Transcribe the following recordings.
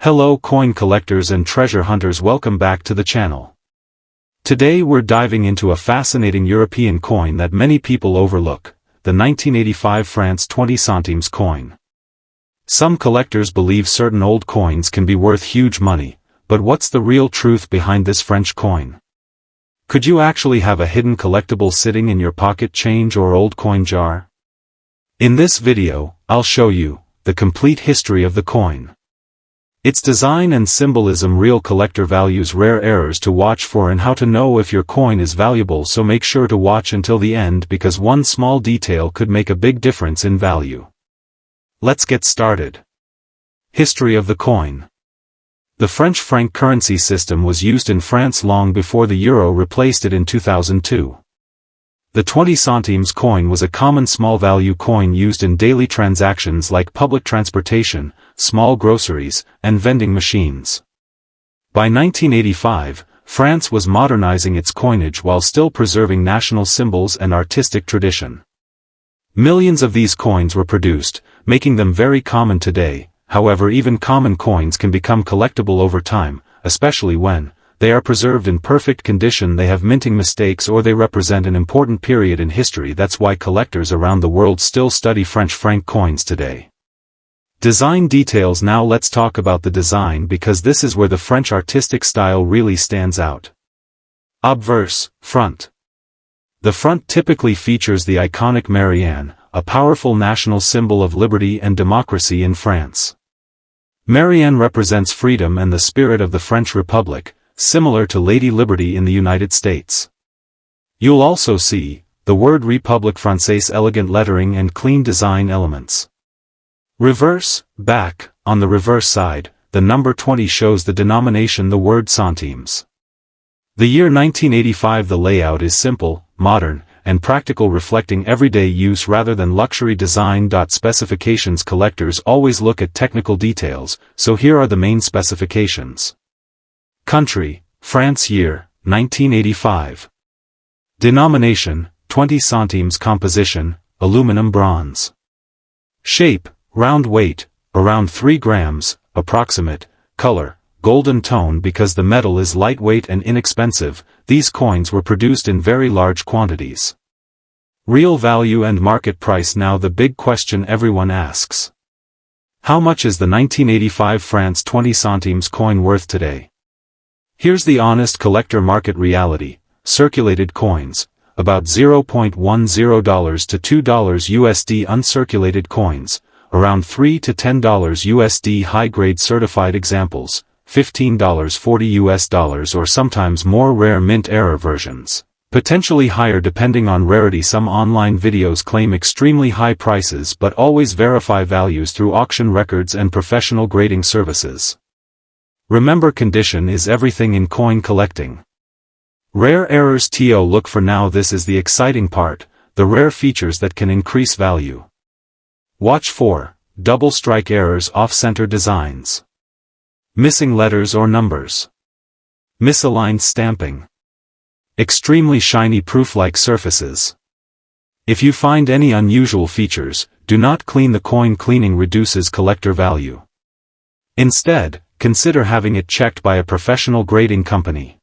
Hello coin collectors and treasure hunters, welcome back to the channel. Today we're diving into a fascinating European coin that many people overlook, the 1985 France 20 centimes coin. Some collectors believe certain old coins can be worth huge money, but what's the real truth behind this French coin? Could you actually have a hidden collectible sitting in your pocket change or old coin jar? In this video, I'll show you the complete history of the coin. Its design and symbolism, real collector values, rare errors to watch for, and how to know if your coin is valuable, so make sure to watch until the end because one small detail could make a big difference in value. Let's get started. History of the coin. The French franc currency system was used in France long before the euro replaced it in 2002. The 20 centimes coin was a common small value coin used in daily transactions like public transportation, small groceries, and vending machines. By 1985, France was modernizing its coinage while still preserving national symbols and artistic tradition. Millions of these coins were produced, making them very common today. However, even common coins can become collectible over time, especially when they are preserved in perfect condition, they have minting mistakes, or they represent an important period in history. That's why collectors around the world still study French franc coins today. Design details. Now let's talk about the design, because this is where the French artistic style really stands out. Obverse, front. The front typically features the iconic Marianne, a powerful national symbol of liberty and democracy in France. Marianne represents freedom and the spirit of the French Republic, similar to Lady Liberty in the United States. You'll also see the word République Française, elegant lettering and clean design elements. Reverse, back. On the reverse side, the number 20 shows the denomination, the word centimes. The year 1985. The layout is simple, modern, and practical, reflecting everyday use rather than luxury design. Specifications. Collectors always look at technical details, so here are the main specifications. Country, France. Year, 1985. Denomination, 20 centimes. Composition, aluminum bronze. Shape, round. Weight, around 3 grams, approximate. Color, golden tone. Because the metal is lightweight and inexpensive, these coins were produced in very large quantities. Real value and market price. Now the big question everyone asks. How much is the 1985 France 20 centimes coin worth today? Here's the honest collector market reality. Circulated coins, about $0.10 to $2 USD. Uncirculated coins, around $3 to $10 USD. High-grade certified examples, $15, $40 US, or sometimes more rare mint error versions, potentially higher depending on rarity. Some online videos claim extremely high prices but always verify values through auction records and professional grading services. Remember, condition is everything in coin collecting. Rare errors to look for. Now this is the exciting part, the rare features that can increase value. Watch for double strike errors, off-center designs, missing letters or numbers, misaligned stamping, extremely shiny proof-like surfaces. If you find any unusual features, do not clean the coin. Cleaning reduces collector value. Instead, consider having it checked by a professional grading company.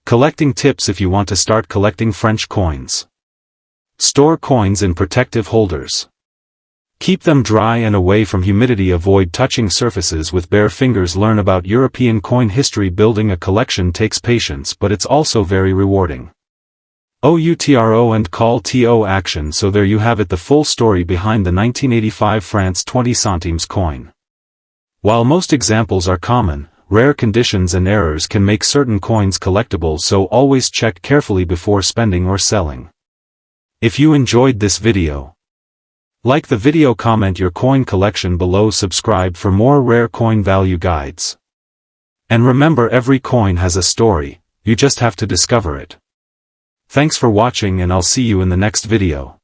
Collecting tips. If you want to start collecting French coins, store coins in protective holders. Keep them dry and away from humidity. Avoid touching surfaces with bare fingers. Learn about European coin history. Building a collection takes patience, but it's also very rewarding. OUTRO and call to action. So there you have it, the full story behind the 1985 France 20 centimes coin. While most examples are common, rare conditions and errors can make certain coins collectible, so always check carefully before spending or selling. If you enjoyed this video, like the video, comment your coin collection below, subscribe for more rare coin value guides. And remember, every coin has a story, you just have to discover it. Thanks for watching, and I'll see you in the next video.